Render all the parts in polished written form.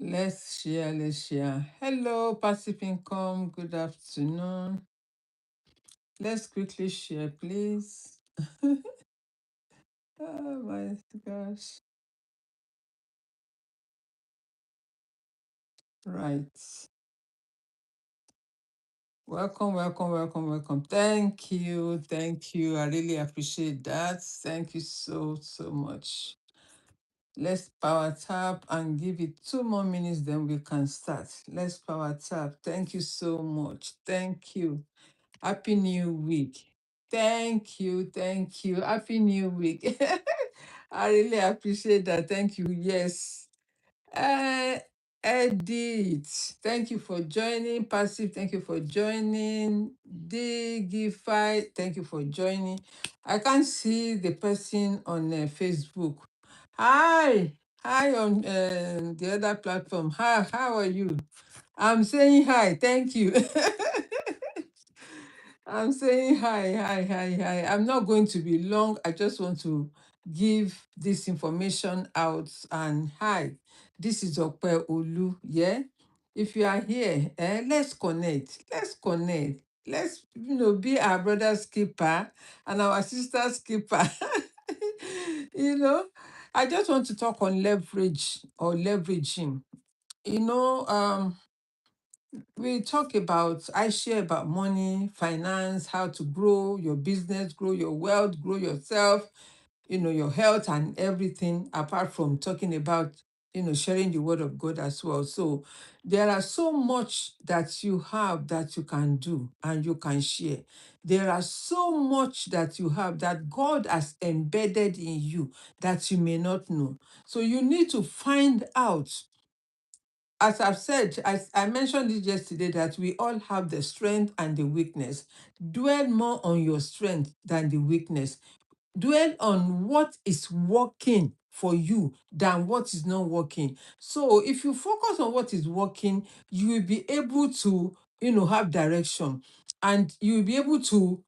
Let's share, let's share. Hello, passive income. Good afternoon. Let's quickly share, please. Oh my gosh. Right. Welcome, welcome, welcome, welcome. Thank you. Thank you. I really appreciate that. Thank you so, so much. Let's power tap and give it 2 more minutes, then we can start. Let's power tap. Thank you so much. Thank you. Happy New Week. Thank you. Thank you. Happy New Week. I really appreciate that. Thank you. Yes. Uh, Edit. Thank you for joining. Passive. Thank you for joining. Digify. Thank you for joining. I can't see the person on Facebook. Hi. Hi on the other platform. Hi. How are you? I'm saying hi. Thank you. I'm saying hi, hi, hi, hi. I'm not going to be long. I just want to give this information out. And hi, this is Opeolu. Yeah. If you are here, let's connect. Let's connect. Let's, be our brother's keeper and our sister's keeper. you know, I just want to talk on leverage or leveraging. You know, um, we talk about, I share about money, finance, how to grow your business, grow your wealth, grow yourself, your health and everything, apart from talking about, sharing the word of God as well. So there are so much that you have that you can do and you can share. There are so much that you have that God has embedded in you that you may not know. So you need to find out, as I've said, as I mentioned it yesterday, that we all have the strength and the weakness. Dwell more on your strength than the weakness. Dwell on what is working for you than what is not working. So if you focus on what is working, you will be able to, have direction, and you will be able to,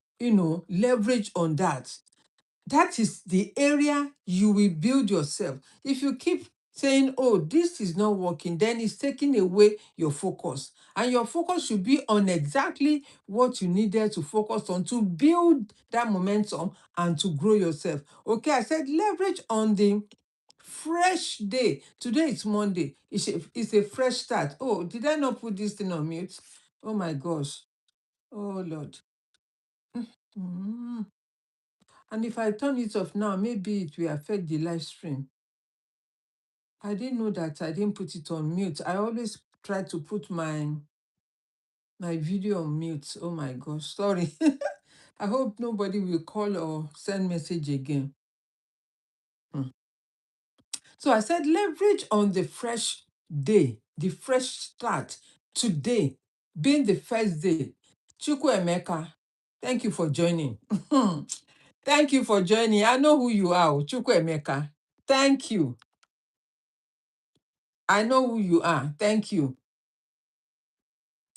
leverage on that. That is the area you will build yourself. If you keep saying, oh, this is not working, then it's taking away your focus. And your focus should be on exactly what you needed to focus on to build that momentum and to grow yourself. Okay, I said leverage on the fresh day. Today is Monday. It's a fresh start. Oh, did I not put this thing on mute? Oh my gosh. Oh Lord. Mm. And if I turn it off now, maybe it will affect the live stream. I didn't know that I didn't put it on mute. I always try to put my video on mute. Oh my gosh, sorry. I hope nobody will call or send message again. Hmm. So I said leverage on the fresh day, the fresh start today, being the first day. Chukwu Emeka, thank you for joining. Thank you for joining. I know who you are, Chukwu Emeka. Thank you. I know who you are. Thank you.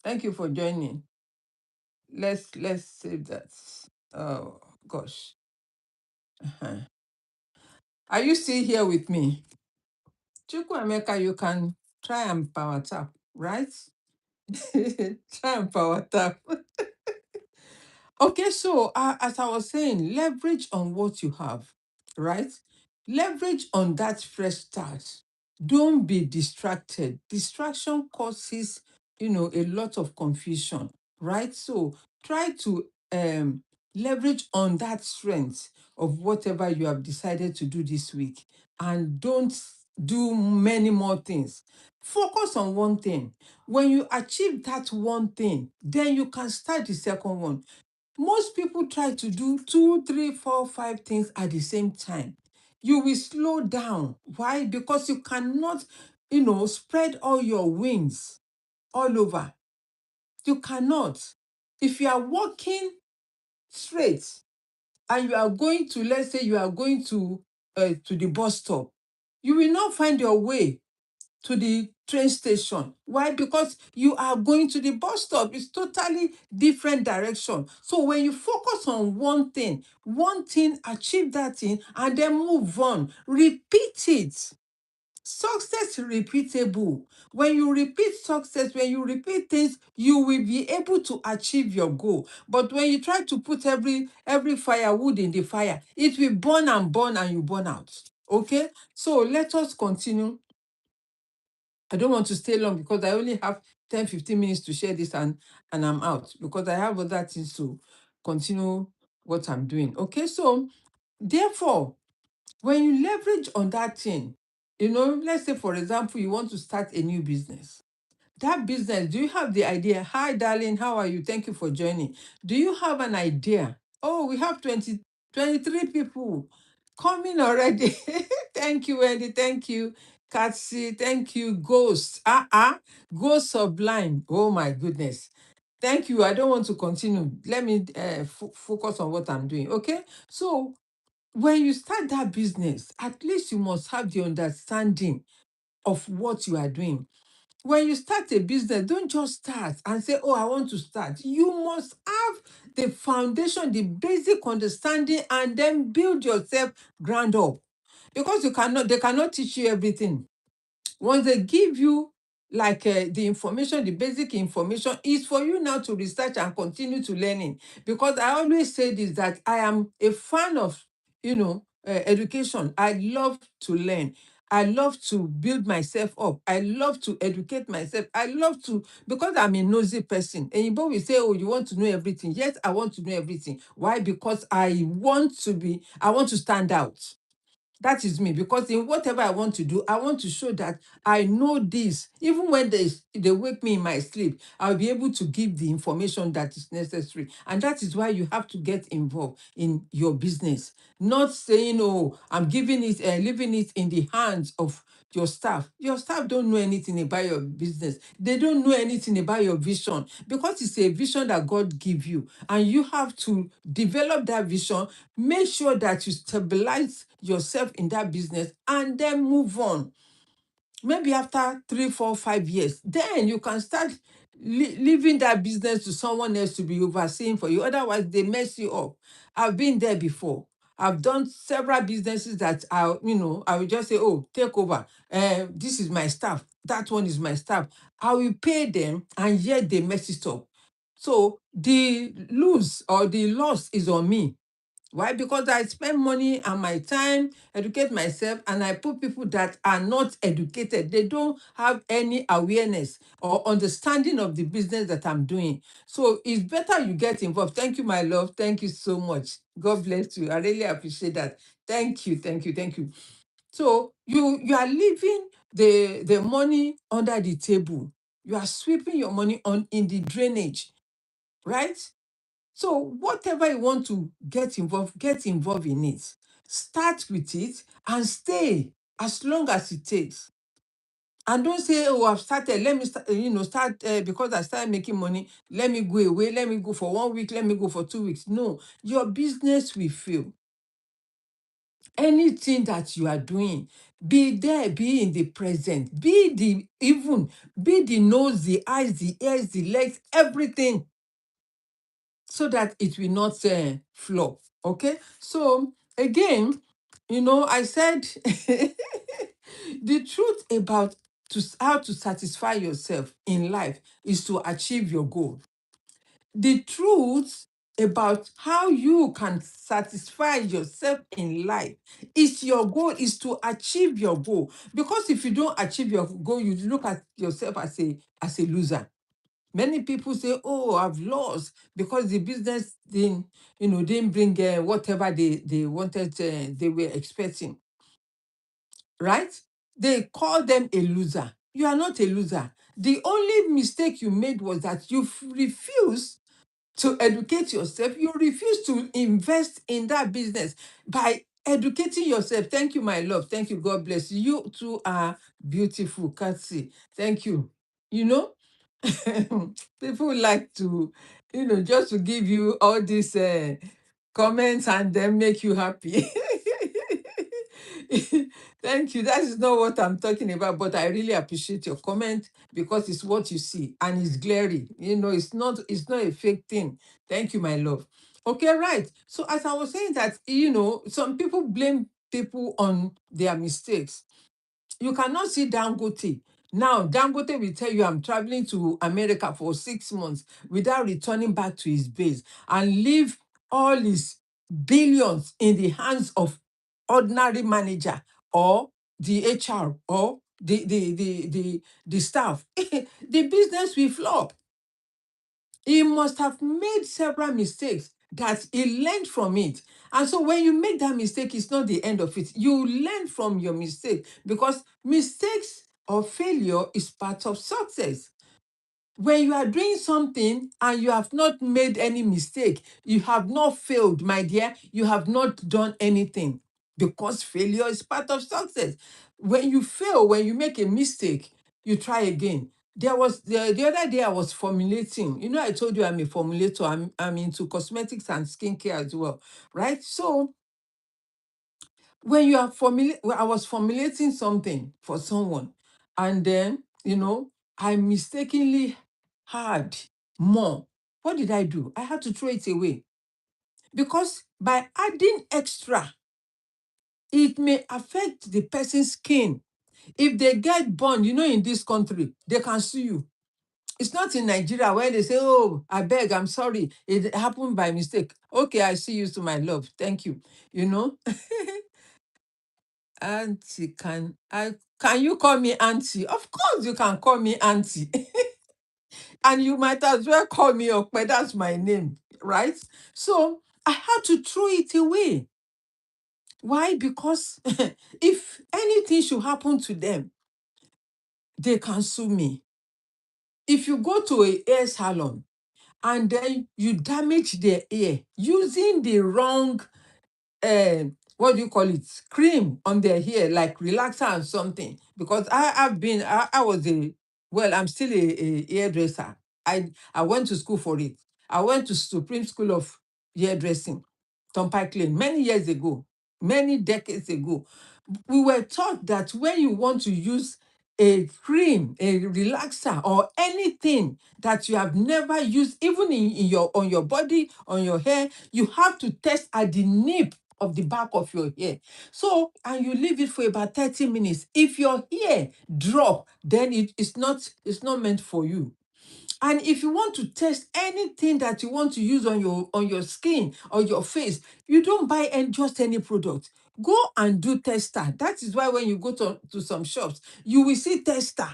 Thank you for joining. Let's save that. Oh gosh. Uh-huh. Are you still here with me? Chukwuemeka, you can try and power tap, right? Try and power tap. Okay, so as I was saying, leverage on what you have, right? Leverage on that fresh start. Don't be distracted. Distraction causes, a lot of confusion, right? So try to leverage on that strength of whatever you have decided to do this week, and don't do many more things. Focus on one thing. When you achieve that one thing, then you can start the second one. Most people try to do two, three, four, five things at the same time. You will slow down. Why? Because you cannot, spread all your wings all over. You cannot. If you are walking straight and you are going to, let's say you are going to the bus stop, you will not find your way to the train station. Why? Because you are going to the bus stop. It's totally different direction. So when you focus on one thing, achieve that thing, and then move on. Repeat it. Success repeatable. When you repeat success, when you repeat things, you will be able to achieve your goal. But when you try to put every firewood in the fire, it will burn and you burn out. Okay? So let us continue. I don't want to stay long because I only have 10-15 minutes to share this, and I'm out because I have other things to continue what I'm doing. Okay? So therefore, when you leverage on that thing, let's say, for example, you want to start a new business. That business, do you have the idea? Hi, darling, how are you? Thank you for joining. Do you have an idea? Oh, we have 23 people coming already. Thank you, Wendy. Thank you, Katsi. Thank you, Ghost. Ghost Sublime. Oh, my goodness. Thank you. I don't want to continue. Let me focus on what I'm doing. Okay. So when you start that business, at least you must have the understanding of what you are doing. When you start a business, don't just start and say, oh, I want to start. You must have the foundation, the basic understanding, and then build yourself ground up. Because they cannot teach you everything. Once they give you like the information, the basic information is for you now to research and continue to learning. Because I always say this, that I am a fan of, education. I love to learn. I love to build myself up. I love to educate myself. I love to, because I'm a nosy person. And you will say, oh, you want to know everything. Yes, I want to know everything. Why? Because I want to stand out. That is me, because in whatever I want to do, I want to show that I know this. Even when they wake me in my sleep, I'll be able to give the information that is necessary. And that is why you have to get involved in your business. Not saying, oh, I'm giving it, leaving it in the hands of your staff. Your staff don't know anything about your business. They don't know anything about your vision, because it's a vision that God give you. And you have to develop that vision, make sure that you stabilize yourself in that business, and then move on. Maybe after 3, 4, 5 years, then you can start leaving that business to someone else to be overseeing for you. Otherwise, they mess you up. I've been there before. I've done several businesses that I will just say, oh, take over. This is my staff. That one is my staff. I will pay them, and yet they mess it up. So the lose or the loss is on me. Why? Because I spend money and my time, educate myself, and I put people that are not educated. They don't have any awareness or understanding of the business that I'm doing. So it's better you get involved. Thank you, my love. Thank you so much. God bless you. I really appreciate that. Thank you, thank you, thank you. So you are leaving the money under the table. You are sweeping your money on in the drainage, right? So whatever you want to get involved in it. Start with it and stay as long as it takes. And don't say, oh, I've started, let me start because I started making money. Let me go away. Let me go for 1 week. Let me go for 2 weeks. No, your business will fail. Anything that you are doing, be there, be in the present, be the nose, the eyes, the ears, the legs, everything, so that it will not flop. Okay. So again, I said the truth about how to satisfy yourself in life is to achieve your goal. The truth about how you can satisfy yourself in life is your goal, is to achieve your goal. Because if you don't achieve your goal, you look at yourself as a loser. Many people say, oh, I've lost because the business didn't bring whatever they wanted, they were expecting, right? They call them a loser. You are not a loser. The only mistake you made was that you refused to educate yourself. You refuse to invest in that business by educating yourself. Thank you, my love. Thank you. God bless you. You two are beautiful, Katsi. Thank you. You know, people like to, just to give you all these comments and then make you happy. Thank you. That is not what I'm talking about, but I really appreciate your comment because it's what you see and it's glaring. It's not a fake thing. Thank you, my love. Okay, right. So as I was saying that, some people blame people on their mistakes. You cannot see Dangote. Now, Dangote will tell you, I'm traveling to America for 6 months without returning back to his base and leave all his billions in the hands of ordinary manager or the HR or the staff. The business will flop. He must have made several mistakes that he learned from it. And so when you make that mistake, it's not the end of it. You learn from your mistake because mistakes or failure is part of success. When you are doing something and you have not made any mistake, you have not failed, my dear, you have not done anything because failure is part of success. When you fail, when you make a mistake, you try again. There was the other day I was formulating. You know, I told you I'm a formulator. I'm into cosmetics and skincare as well, right? So when you are I was formulating something for someone, and then I mistakenly had more. What did I do? I had to throw it away because by adding extra, it may affect the person's skin. If they get burned, in this country, they can sue you. It's not in Nigeria where they say, oh, I beg, I'm sorry, it happened by mistake. Okay, I see you to my love. Thank you. You know, Auntie, can you call me auntie? Of course you can call me auntie. And you might as well call me Okpe. That's my name, right? So I had to throw it away. Why? Because if anything should happen to them, they can sue me. If you go to a hair salon and then you damage their ear using the wrong what do you call it, cream on their hair, like relaxer and something, because I was I'm still a hairdresser. I went to school for it. I went to Supreme School of Hairdressing, Turnpike Lane, many years ago, many decades ago. We were taught that when you want to use a cream, a relaxer, or anything that you have never used, even in your on your body, on your hair, you have to test at the nip of the back of your hair. So, and you leave it for about 30 minutes. If your hair drop, then it's not meant for you. And if you want to test anything that you want to use on your skin or your face, you don't buy just any product. Go and do tester. That is why when you go to some shops, you will see tester.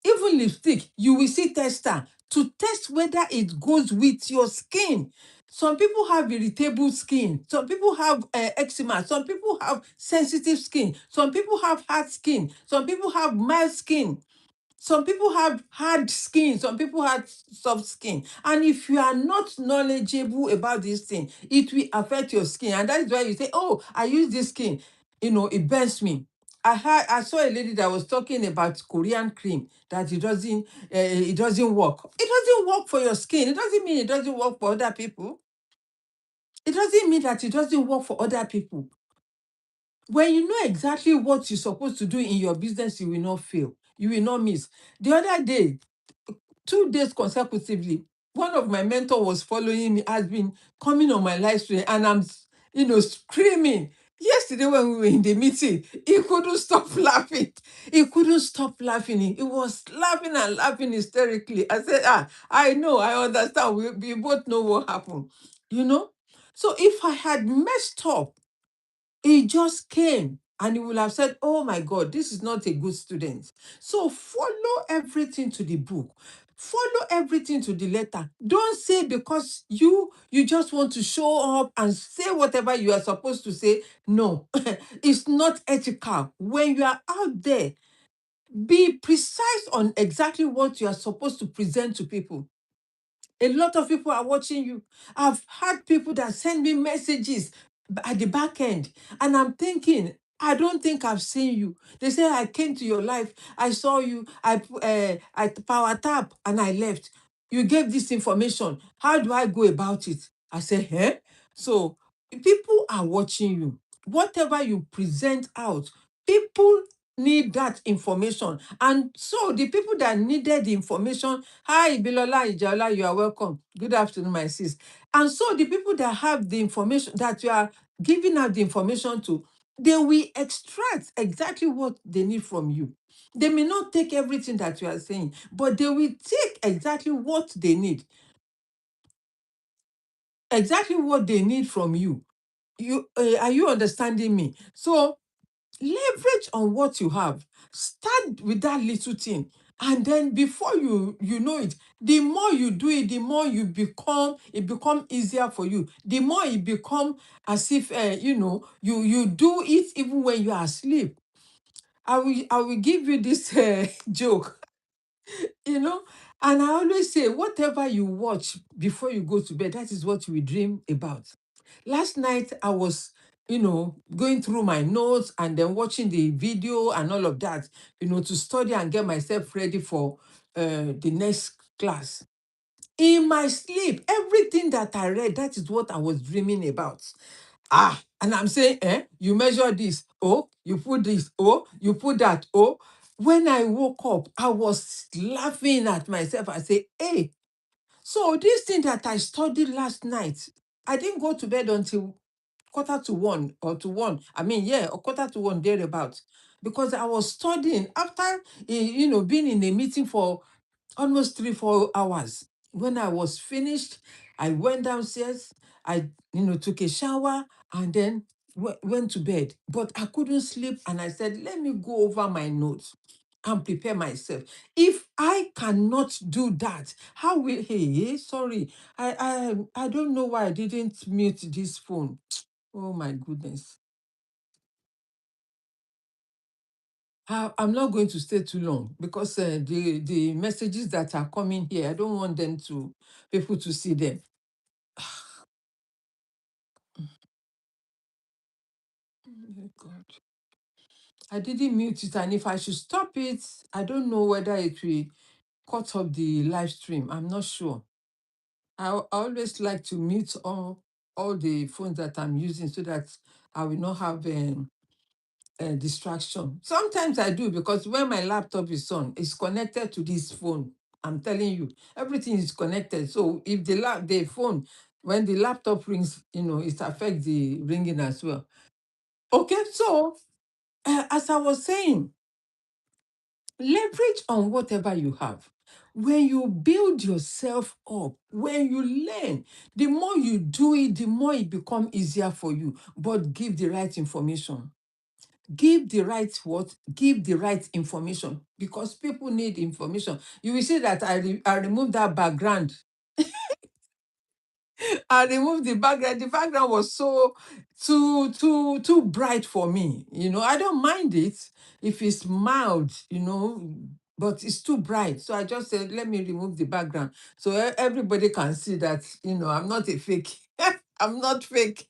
Even lipstick, you will see tester to test whether it goes with your skin. Some people have irritable skin. Some people have eczema. Some people have sensitive skin. Some people have hard skin. Some people have mild skin. Some people have hard skin, some people have soft skin. And if you are not knowledgeable about this thing, it will affect your skin. And that is why you say, oh, I use this skin, it burns me. I saw a lady that was talking about Korean cream, that it doesn't work. It doesn't work for your skin. It doesn't mean it doesn't work for other people. It doesn't mean that it doesn't work for other people. When you know exactly what you're supposed to do in your business, you will not fail. You will not miss. The other day, 2 days consecutively, one of my mentor was following me, has been coming on my live stream, and I'm, screaming. Yesterday when we were in the meeting, he couldn't stop laughing. He couldn't stop laughing. He was laughing and laughing hysterically. I said, I know, I understand. We both know what happened, you know? So if I had messed up, he just came and he will have said, oh my God, this is not a good student. So follow everything to the book. Follow everything to the letter. Don't say because you just want to show up and say whatever you are supposed to say. No, it's not ethical. When you are out there, be precise on exactly what you are supposed to present to people. A lot of people are watching you. I've had people that send me messages at the back end, and I'm thinking, I don't think I've seen you. They say, I came to your life, I saw you, I power tap, and I left. You gave this information. How do I go about it? I said, eh? So people are watching you. Whatever you present out, people need that information. And so the people that needed the information, hi, Bilola Ijaola, you are welcome. Good afternoon, my sis. And so the people that have the information that you are giving out the information to, They will extract exactly what they need from you. They may not take everything that you are saying, but they will take exactly what they need from you. Are you understanding me? So leverage on what you have. Start with that little thing. And then before you know it, the more you do it, the more it become easier for you. The more it become as if you do it even when you are asleep. I will give you this joke, you know. And I always say, whatever you watch before you go to bed, that is what you will dream about. Last night, I was, going through my notes and then watching the video and all of that, to study and get myself ready for the next class. In my sleep, everything that I read, that is what I was dreaming about. And I'm saying, you measure this, oh, you put this, oh, you put that, oh. When I woke up, I was laughing at myself. I say, hey, so this thing that I studied last night, I didn't go to bed until quarter to one or to one. I mean, yeah, or quarter to one, thereabout. Because I was studying after, being in a meeting for almost 3 4 hours. When I was finished, I went downstairs. I took a shower and then went to bed, but I couldn't sleep, and I said, let me go over my notes and prepare myself. If I cannot do that, how will hey sorry, I don't know why I didn't mute this phone. Oh my goodness. I'm not going to stay too long because the messages that are coming here, I don't want people to see them. Oh God. I didn't mute it, and if I should stop it, I don't know whether it will cut off the live stream. I'm not sure. I always like to mute all the phones that I'm using so that I will not have a distraction. Sometimes I do because when my laptop is on, it's connected to this phone. I'm telling you, everything is connected. So if the phone, when the laptop rings, it affects the ringing as well. Okay, so as I was saying, leverage on whatever you have. When you build yourself up, when you learn, the more you do it, the more it becomes easier for you. But give the right information. Give the right what? Give the right information, because people need information. You will see that I removed that background. I removed the background. The background was so too bright for me. I don't mind it if it's mild, but it's too bright. So I just said, let me remove the background so everybody can see that, I'm not a fake. I'm not fake.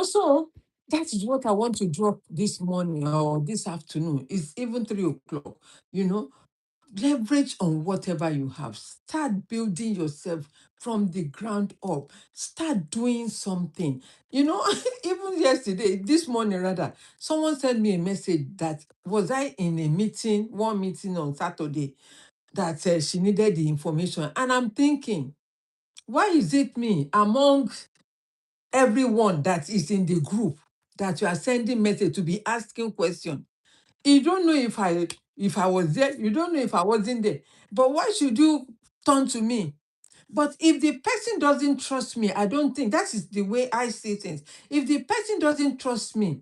So that is what I want to drop this morning or this afternoon. It's even 3 o'clock. You know, leverage on whatever you have. Start building yourself from the ground up. Start doing something. Even yesterday, this morning rather, someone sent me a message that was I in a meeting, one meeting on Saturday, that she needed the information. And I'm thinking, why is it me among everyone that is in the group that you are sending message to be asking question? You don't know if I was there, you don't know if I wasn't there, but why should you turn to me? But if the person doesn't trust me, I don't think that is the way I see things. If the person doesn't trust me,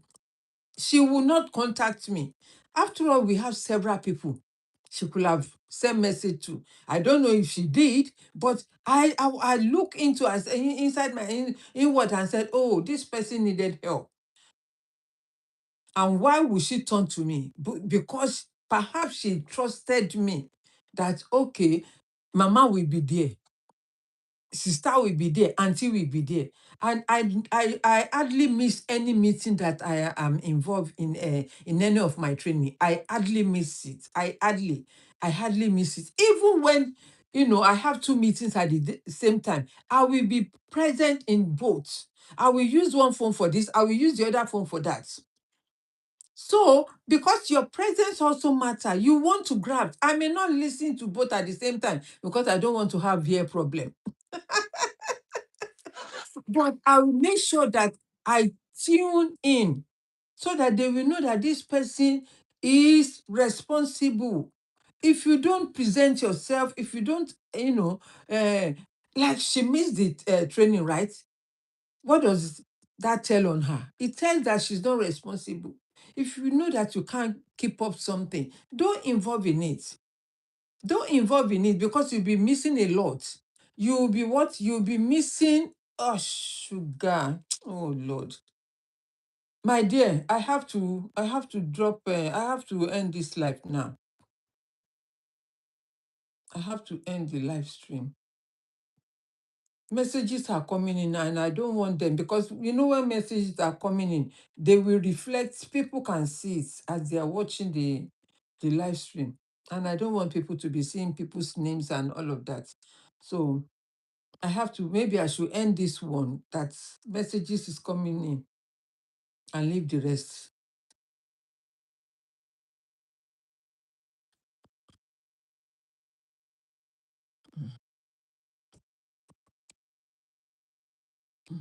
she will not contact me. After all, we have several people she could have sent message to. I don't know if she did, but I look into as inside my inward and said, oh, this person needed help. And why would she turn to me? Because perhaps she trusted me that, okay, Mama will be there, sister will be there, auntie will be there. And I hardly miss any meeting that I am involved in any of my training. I hardly miss it. I hardly miss it. Even when, I have two meetings at the same time, I will be present in both. I will use one phone for this, I will use the other phone for that. So, because your presence also matter, you want to grab. I may not listen to both at the same time because I don't want to have ear problem. But I will make sure that I tune in so that they will know that this person is responsible. If you don't present yourself, if you don't, uh, like she missed the training, right? What does that tell on her? It tells that she's not responsible. If you know that you can't keep up something, don't involve in it. Don't involve in it because you'll be missing a lot. You'll be what? You'll be missing. Oh, sugar. Oh, Lord. My dear, I have to drop, I have to end this live now. I have to end the live stream. Messages are coming in and I don't want them because when messages are coming in, they will reflect, people can see it as they are watching the live stream. And I don't want people to be seeing people's names and all of that. So I have to, maybe I should end this one that messages is coming in and leave the rest. Mm,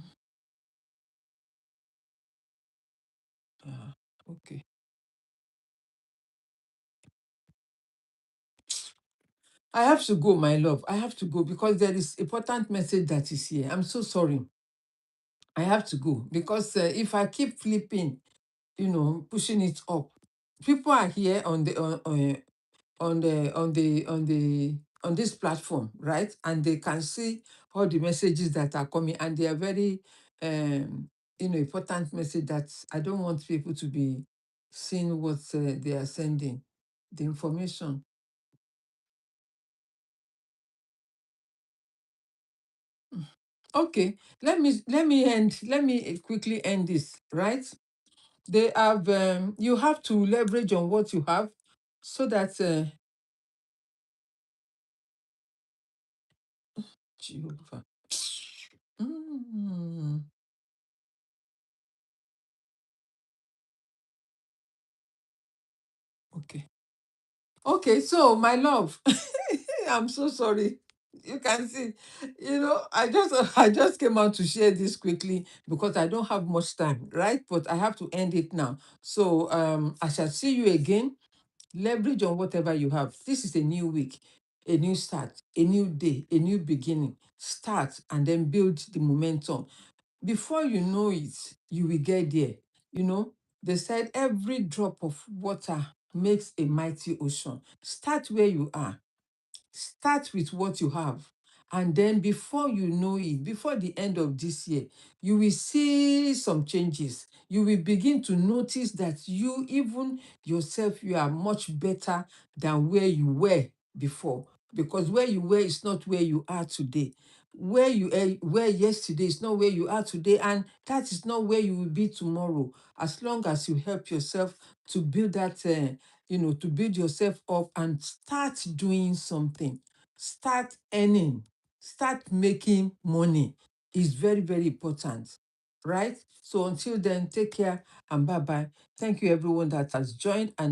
ah, okay. I have to go, my love. I have to go because there is important message that is here. I'm so sorry. I have to go because if I keep flipping, pushing it up, people are here on this platform, right? And they can see all the messages that are coming, and they are very, important message that I don't want people to be seeing what they are sending, the information. Okay, let me quickly end this, right? They have you have to leverage on what you have so that Jehovah. Mm, okay. Okay, so my love, I'm so sorry. You can see, I just came out to share this quickly because I don't have much time, right? But I have to end it now. So I shall see you again. Leverage on whatever you have. This is a new week, a new start, a new day, a new beginning. Start and then build the momentum. Before you know it, you will get there. You know, they said every drop of water makes a mighty ocean. Start where you are. Start with what you have. And then before you know it, before the end of this year, you will see some changes. You will begin to notice that you, even yourself, you are much better than where you were before. Because where you were is not where you are today. Where you were yesterday is not where you are today, and that is not where you will be tomorrow. As long as you help yourself to build that to build yourself up and start doing something, start earning, start making money is very, very important, right? So until then, take care and bye bye. Thank you, everyone that has joined. And